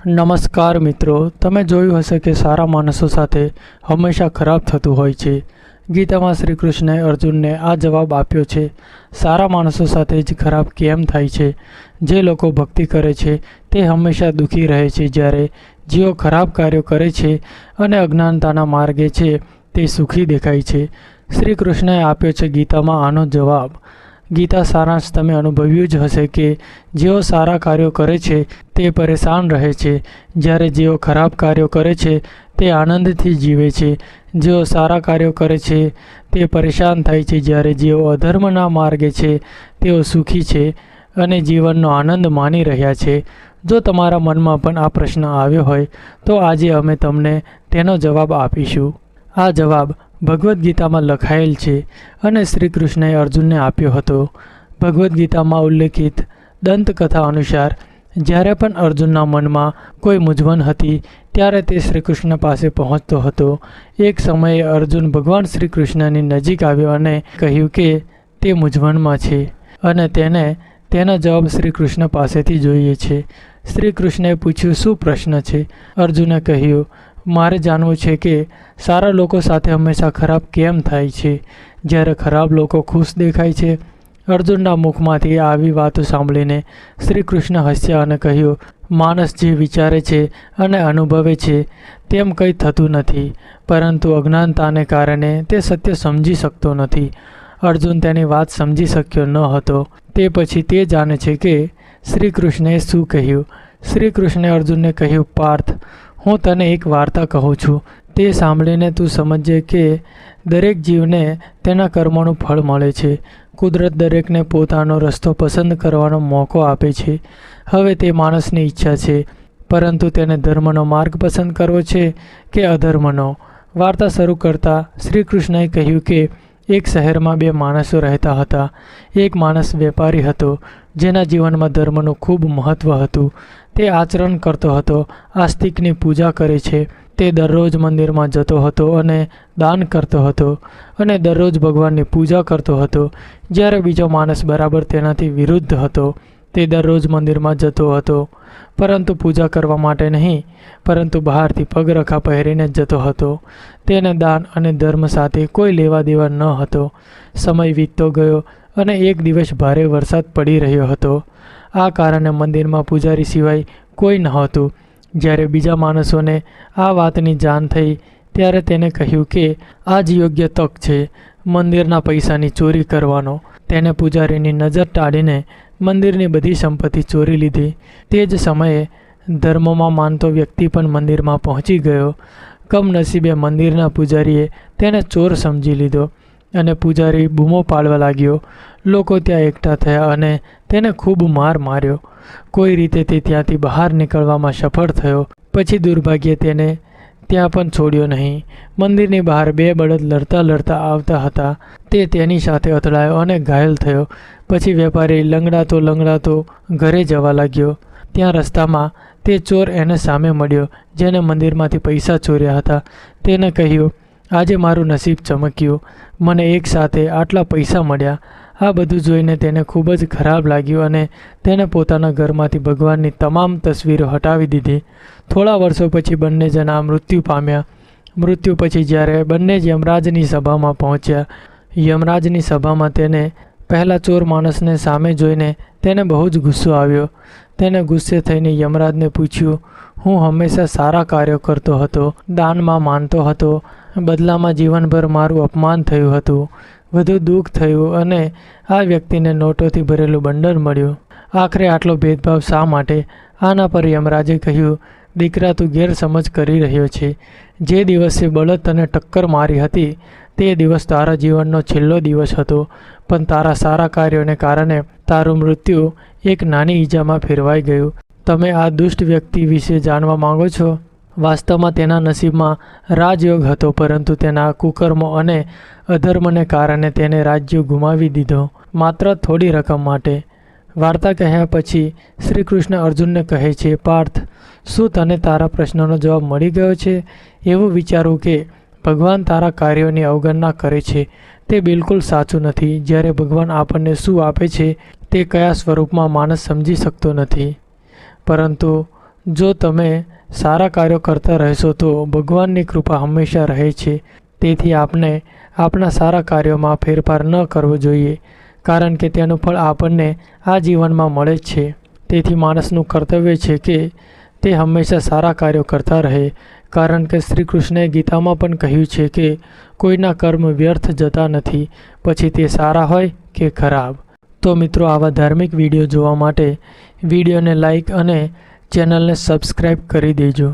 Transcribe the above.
નમસ્કાર મિત્રો, તમે જોયું હશે કે સારા માણસો સાથે હંમેશા ખરાબ થતું હોય છે. ગીતામાં શ્રી કૃષ્ણએ અર્જુનને આ જવાબ આપ્યો છે. સારા માણસો સાથે જ ખરાબ કેમ થાય છે? જે લોકો ભક્તિ કરે છે તે હંમેશા દુઃખી રહે છે, જ્યારે જેઓ ખરાબ કાર્યો કરે છે અને અજ્ઞાનતાના માર્ગે છે તે સુખી દેખાય છે. શ્રી કૃષ્ણએ આપ્યો છે ગીતામાં આનો જવાબ. ગીતા સારાંશ તમે અનુભવ્યું જ હશે કે જેઓ સારા કાર્યો કરે છે તે પરેશાન રહે છે, જ્યારે જેઓ ખરાબ કાર્યો કરે છે તે આનંદથી જીવે છે. જેઓ સારા કાર્યો કરે છે તે પરેશાન થાય છે, જ્યારે જેઓ અધર્મના માર્ગે છે તેઓ સુખી છે અને જીવનનો આનંદ માણી રહ્યા છે. જો તમારા મનમાં પણ આ પ્રશ્ન આવ્યો હોય તો આજે અમે તમને તેનો જવાબ આપીશું. આ જવાબ ભગવદ્ ગીતામાં લખાયેલ છે અને શ્રી કૃષ્ણએ અર્જુનને આપ્યો હતો. ભગવદ્ ગીતામાં ઉલ્લેખિત દંતકથા અનુસાર જ્યારે પણ અર્જુનના મનમાં કોઈ મૂંઝવણ હતી ત્યારે તે શ્રી કૃષ્ણ પાસે પહોંચતો હતો. એક સમયે અર્જુન ભગવાન શ્રી કૃષ્ણની નજીક આવ્યો અને કહ્યું કે તે મૂંઝવણમાં છે અને તેને તેનો જવાબ શ્રી કૃષ્ણ પાસેથી જોઈએ છે. શ્રી કૃષ્ણએ પૂછ્યું, શું પ્રશ્ન છે? અર્જુને કહ્યું, મારે જાણવું છે કે સારા લોકો સાથે હંમેશા ખરાબ કેમ થાય છે, જ્યારે ખરાબ લોકો ખુશ દેખાય છે? અર્જુનના મુખમાંથી આવી વાતો સાંભળીને શ્રી કૃષ્ણ હસ્યા અને કહ્યું, માણસ જે વિચારે છે અને અનુભવે છે તેમ કંઈ થતું નથી, પરંતુ અજ્ઞાનતાને કારણે તે સત્ય સમજી શકતો નથી. અર્જુન તેની વાત સમજી શક્યો ન હતો. તે પછી તે જાણે છે કે શ્રી કૃષ્ણએ શું કહ્યું. શ્રી કૃષ્ણે અર્જુનને કહ્યું, પાર્થ, હું તને એક વાર્તા કહું છું. તે સાંભળીને તું સમજજે કે દરેક જીવને તેના કર્મોનું ફળ મળે છે. કુદરત દરેકને પોતાનો રસ્તો પસંદ કરવાનો મોકો આપે છે. હવે તે માણસની ઈચ્છા છે, પરંતુ તેને ધર્મનો માર્ગ પસંદ કરવો છે કે અધર્મનો. વાર્તા શરૂ કરતાં શ્રી કૃષ્ણએ કહ્યું કે એક શહેરમાં બે માણસો રહેતા હતા. એક માણસ વેપારી હતો, જેના જીવનમાં ધર્મનું ખૂબ મહત્ત્વ હતું. તે આચરણ કરતો હતો, આસ્તિકની પૂજા કરે છે. તે દરરોજ મંદિરમાં જતો હતો અને દાન કરતો હતો અને દરરોજ ભગવાનની પૂજા કરતો હતો. જ્યારે બીજો માણસ બરાબર તેનાથી વિરુદ્ધ હતો. તે દરરોજ મંદિરમાં જતો હતો, પરંતુ પૂજા કરવા માટે નહીં, પરંતુ બહારથી પગરખા પહેરીને જતો હતો. તેને દાન અને ધર્મ સાથે કોઈ લેવા દેવા ન હતો. સમય વીતતો ગયો અને એક દિવસ ભારે વરસાદ પડી રહ્યો હતો. આ કારણે મંદિરમાં પૂજારી સિવાય કોઈ નહોતું. જ્યારે બીજા માણસોને આ વાતની જાણ થઈ ત્યારે તેને કહ્યું કે આ જ યોગ્ય તક છે મંદિરના પૈસાની ચોરી કરવાનો. તેને પૂજારીની નજર ટાળીને મંદિરની બધી સંપત્તિ ચોરી લીધી. તે જ સમયે ધર્મમાં માનતો વ્યક્તિ પણ મંદિરમાં પહોંચી ગયો. કમનસીબે મંદિરના પૂજારીએ તેને ચોર સમજી લીધો અને પૂજારી બૂમો પાડવા લાગ્યો. લોકો ત્યાં એકઠા થયા અને તેને ખૂબ માર માર્યો. કોઈ રીતે તે ત્યાંથી બહાર નીકળવામાં સફળ થયો. પછી દુર્ભાગ્યે તેને ત્યાં પણ છોડ્યો નહીં. મંદિરની બહાર બે બળદ લડતા લડતા આવતા હતા. તે તેની સાથે અથડાયો અને ઘાયલ થયો. પછી વેપારી લંગડાતો ઘરે જવા લાગ્યો. ત્યાં રસ્તામાં તે ચોર એને સામે મળ્યો, જેને મંદિરમાંથી પૈસા ચોર્યા હતા. તેને કહ્યું, આજે મારું નસીબ ચમક્યું, મને એક સાથે આટલા પૈસા મળ્યા. આ બધું જોઈને તેને ખૂબ જ ખરાબ લાગ્યું અને તેને પોતાના ઘરમાંથી ભગવાનની તમામ તસવીરો હટાવી દીધી. થોડા વર્ષો પછી બંને જણા મૃત્યુ પામ્યા. મૃત્યુ પછી જ્યારે બંને જ યમરાજની સભામાં પહોંચ્યા, યમરાજની સભામાં તેને પહેલા ચોર માણસને સામે જોઈને તેને બહુ જ ગુસ્સો આવ્યો. તેને ગુસ્સે થઈને યમરાજને પૂછ્યું, હું હંમેશા સારા કાર્યો કરતો હતો, દાનમાં માનતો હતો, બદલામાં જીવનભર મારું અપમાન થયું હતું, વધુ દુઃખ થયું અને આ વ્યક્તિને નોટોથી ભરેલું બંડલ મળ્યું. આખરે આટલો ભેદભાવ શા માટે? આના પર યમરાજે કહ્યું, દીકરા, તું ગેરસમજ કરી રહ્યો છે. જે દિવસે બળદ તને ટક્કર મારી હતી તે દિવસ તારા જીવનનો છેલ્લો દિવસ હતો, પણ તારા સારા કાર્યોને કારણે તારું મૃત્યુ એક નાની ઈજામાં ફેરવાઈ ગયું. તમે આ દુષ્ટ વ્યક્તિ વિશે જાણવા માંગો છો? વાસ્તવમાં તેના નસીબમાં રાજયોગ હતો, પરંતુ તેના કુકર્મો અને અધર્મને કારણે તેને રાજ્ય ગુમાવી દીધો, માત્ર થોડી રકમ માટે. વાર્તા કહ્યા પછી શ્રી કૃષ્ણ અર્જુનને કહે છે, પાર્થ, શું તને તારા પ્રશ્નનો જવાબ મળી ગયો છે? એવું વિચારવું કે ભગવાન તારા કાર્યોની અવગણના કરે છે તે બિલકુલ સાચું નથી. જ્યારે ભગવાન આપણને શું આપે છે તે કયા સ્વરૂપમાં માણસ સમજી શકતો નથી, પરંતુ જો તમે સારા કાર્યો કરતા રહેશો તો ભગવાનની કૃપા હંમેશા રહે છે. તેથી આપણે આપણા સારા કાર્યોમાં ફેરફાર ન કરવો જોઈએ, કારણ કે તેનું ફળ આપણને આ જીવનમાં મળે જ છે. તેથી માણસનું કર્તવ્ય છે કે તે હંમેશા સારા કાર્યો કરતા રહે, કારણ કે શ્રી કૃષ્ણએ ગીતામાં પણ કહ્યું છે કે કોઈના કર્મ વ્યર્થ જતા નથી, પછી તે સારા હોય કે ખરાબ. તો મિત્રો, આવા ધાર્મિક વિડીયો જોવા માટે વિડીયોને લાઈક અને ચેનલને સબસ્ક્રાઈબ કરી દેજો.